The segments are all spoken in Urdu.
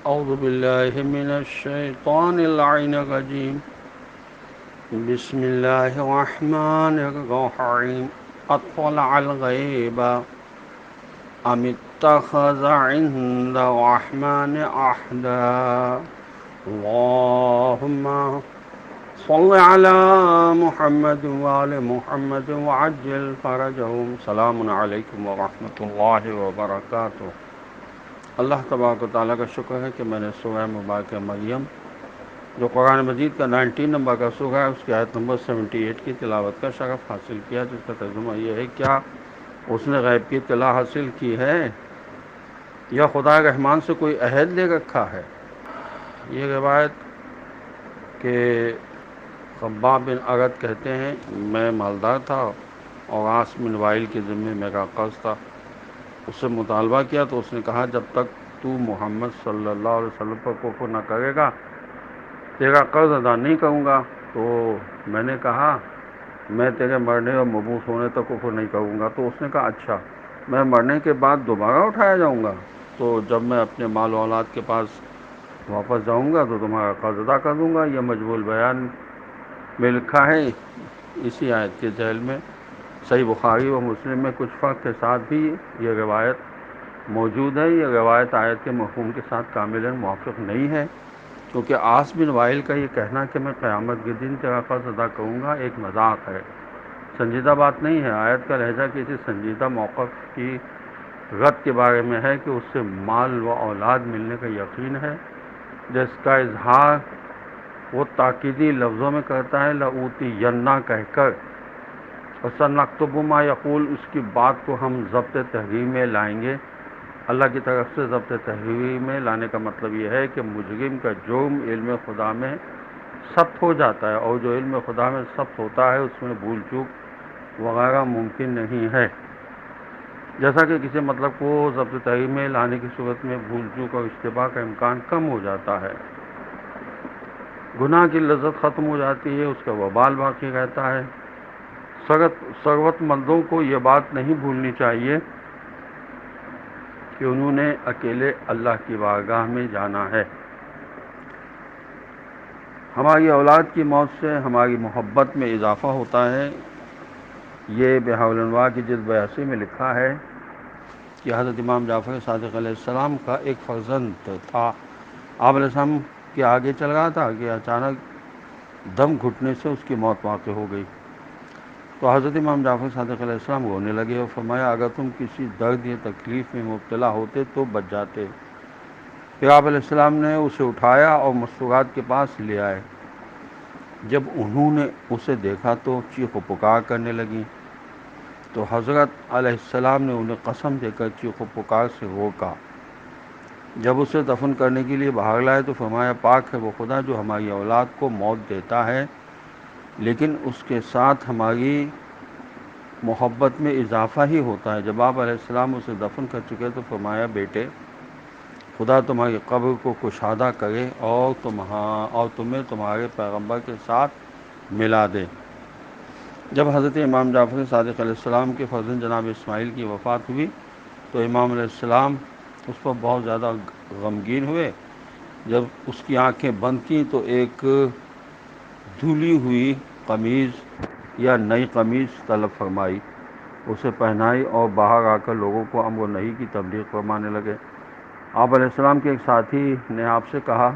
أعوذ بالله من الشيطان اللعين الرجيم بسم الله الرحمن الرحيم أطلع الغيب أم اتخذ عند الرحمن عهدا اللهم صل على محمد وآل محمد وعجل فرجهم سلام علیکم ورحمۃ اللہ وبرکاتہ۔ اللہ تبارک و تعالیٰ کا شکر ہے کہ میں نے سورہ مبارکہ مریم جو قرآن مجید کا 19 نمبر کا سورہ ہے اس کی آیت نمبر 78 کی تلاوت کا شرف حاصل کیا، جس کا ترجمہ یہ ہے کیا اس نے غیب کی اطلاع حاصل کی ہے یا خدا رحمان سے کوئی عہد لے رکھا ہے۔ یہ روایت کہ خباب بن ارد کہتے ہیں میں مالدار تھا اور عاص بن وائل کے ذمے میرا قرض تھا، اس سے مطالبہ کیا تو اس نے کہا جب تک تو محمد صلی اللہ علیہ وسلم پر کفر نہ کرے گا تیرا قرض ادا نہیں کروں گا۔ تو میں نے کہا میں تیرے مرنے اور مبعوث ہونے تک کفر نہیں کروں گا۔ تو اس نے کہا اچھا میں مرنے کے بعد دوبارہ اٹھایا جاؤں گا، تو جب میں اپنے مال و اولاد کے پاس واپس جاؤں گا تو تمہارا قرض ادا کر دوں گا۔ یہ مجموع البیان میں لکھا ہے اسی آیت کے ذیل میں۔ صحیح بخاری و مسلم میں کچھ فرق کے ساتھ بھی یہ روایت موجود ہے۔ یہ روایت آیت کے مفہوم کے ساتھ کاملاً موافق نہیں ہے، کیونکہ عاص بن وائل کا یہ کہنا کہ میں قیامت کے دن تیرا قرض ادا کروں گا ایک مذاق ہے، سنجیدہ بات نہیں ہے۔ آیت کا لہجہ کسی سنجیدہ موقف کی رد کے بارے میں ہے کہ اس سے مال و اولاد ملنے کا یقین ہے، جس کا اظہار وہ تاکیدی لفظوں میں کرتا ہے لَأُوتِيَنَّ کہہ کر، وَسَنَكْتُبُ مَا يَقُولُ اس کی بات کو ہم ضبط تحریر میں لائیں گے۔ اللہ کی طرف سے ضبط تحریر میں لانے کا مطلب یہ ہے کہ مجرم کا جرم علم خدا میں ثبت ہو جاتا ہے، اور جو علم خدا میں ثبت ہوتا ہے اس میں بھول چوک وغیرہ ممکن نہیں ہے، جیسا کہ کسی مطلب کو ضبط تحریر میں لانے کی صورت میں بھول چوک اور اشتباہ کا امکان کم ہو جاتا ہے، گناہ کی لذت ختم ہو جاتی ہے، اس کا وبال باقی رہتا ہے۔ ثروت مندوں کو یہ بات نہیں بھولنی چاہیے کہ انہوں نے اکیلے اللہ کی بارگاہ میں جانا ہے۔ ہماری اولاد کی موت سے ہماری محبت میں اضافہ ہوتا ہے۔ یہ بحول الانوار کی جلد 82 میں لکھا ہے کہ حضرت امام جعفر صادق علیہ السلام کا ایک فرزند تھا، آپ علیہ السلام کے آگے چل رہا تھا کہ اچانک دم گھٹنے سے اس کی موت واقع ہو گئی، تو حضرت امام جعفر صادق علیہ السلام رونے لگے اور فرمایا اگر تم کسی درد یا تکلیف میں مبتلا ہوتے تو بچ جاتے۔ پھر آپ علیہ السلام نے اسے اٹھایا اور مستورات کے پاس لے آئے۔ جب انہوں نے اسے دیکھا تو چیخ و پکار کرنے لگیں، تو حضرت علیہ السلام نے انہیں قسم دے کر چیخ و پکار سے روکا۔ جب اسے دفن کرنے کے لیے باہر لائے تو فرمایا پاک ہے وہ خدا جو ہماری اولاد کو موت دیتا ہے لیکن اس کے ساتھ ہماری محبت میں اضافہ ہی ہوتا ہے۔ جب آپ علیہ السلام اسے دفن کر چکے تو فرمایا بیٹے خدا تمہاری قبر کو کشادہ کرے اور تمہیں تمہارے پیغمبر کے ساتھ ملا دے۔ جب حضرت امام جعفر صادق علیہ السلام کے فرزند جناب اسماعیل کی وفات ہوئی تو امام علیہ السلام اس پر بہت زیادہ غمگین ہوئے۔ جب اس کی آنکھیں بند کیں تو ایک دھلی ہوئی قمیض یا نئی قمیض طلب فرمائی، اسے پہنائی اور باہر آ کر لوگوں کو امر و نہی کی تبلیغ فرمانے لگے۔ آپ علیہ السلام کے ایک ساتھی نے آپ سے کہا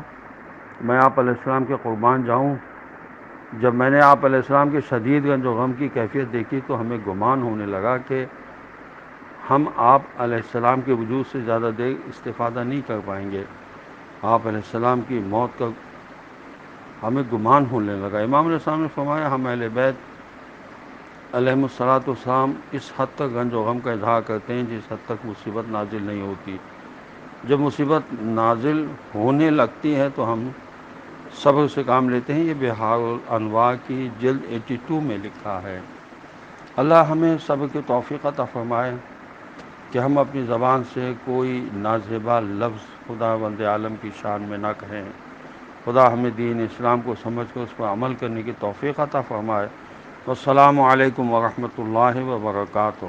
میں آپ علیہ السلام کے قربان جاؤں۔ جب میں نے آپ علیہ السلام کے شدید رنج و غم کی کیفیت دیکھی تو ہمیں گمان ہونے لگا کہ ہم آپ علیہ السلام کے وجود سے زیادہ دیر استفادہ نہیں کر پائیں گے۔ آپ علیہ السلام کی موت کا ہمیں گمان ہونے لگا۔ امام علیہ السلام نے فرمایا ہم اہل بیت علیہم الصلاۃ والسلام اس حد تک رنج و غم کا اظہار کرتے ہیں جس حد تک مصیبت نازل نہیں ہوتی۔ جب مصیبت نازل ہونے لگتی ہے تو ہم صبر سے کام لیتے ہیں۔ یہ بحار الانوار کی جلد 82 میں لکھا ہے۔ اللہ ہمیں صبر کی توفیق عطا فرمائے کہ ہم اپنی زبان سے کوئی نازیبا لفظ خداوند عالم کی شان میں نہ کہیں۔ خدا ہمیں دین اسلام کو سمجھ کر اس پر عمل کرنے کی توفیق عطا فرمائے۔ والسلام علیکم ورحمۃ اللہ وبرکاتہ۔